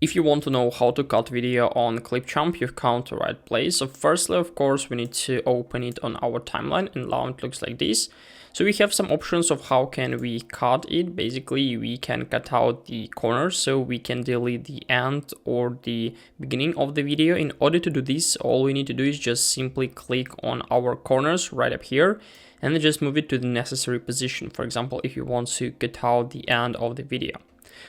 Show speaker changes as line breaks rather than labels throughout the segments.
If you want to know how to cut video on ClipChamp, you've come to the right place. So firstly, of course, we need to open it on our timeline, and now it looks like this. So we have some options of how can we cut it. Basically, we can cut out the corners, so we can delete the end or the beginning of the video. In order to do this, all we need to do is just simply click on our corners right up here, and then just move it to the necessary position. For example, if you want to cut out the end of the video.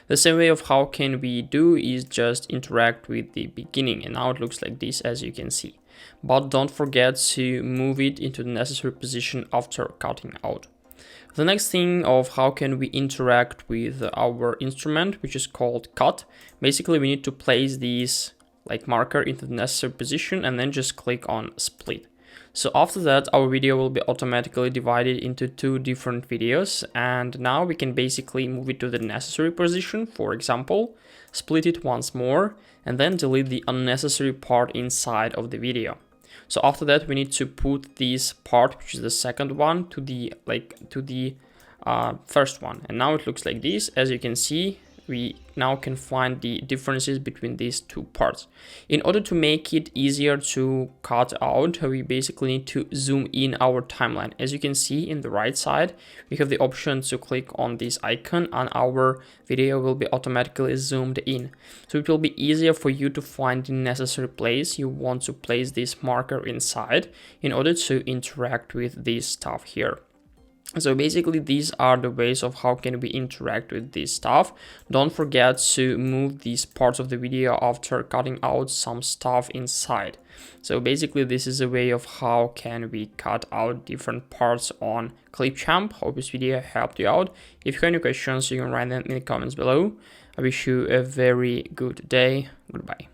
The same way of how can we do is just interact with the beginning, and now it looks like this, as you can see. But don't forget to move it into the necessary position after cutting out. The next thing of how can we interact with our instrument, which is called cut. Basically, we need to place this like marker into the necessary position and then just click on split. So after that, our video will be automatically divided into two different videos, and now we can basically move it to the necessary position. For example, split it once more and then delete the unnecessary part inside of the video. So after that, we need to put this part, which is the second one, to the first one, and now it looks like this. As you can see, we now can find the differences between these two parts. In order to make it easier to cut out, we basically need to zoom in our timeline. As you can see in the right side, we have the option to click on this icon and our video will be automatically zoomed in. So it will be easier for you to find the necessary place you want to place this marker inside in order to interact with this stuff here. So basically, these are the ways of how can we interact with this stuff. Don't forget to move these parts of the video after cutting out some stuff inside. So basically, this is a way of how can we cut out different parts on ClipChamp. Hope this video helped you out. If you have any questions, you can write them in the comments below. I wish you a very good day. Goodbye.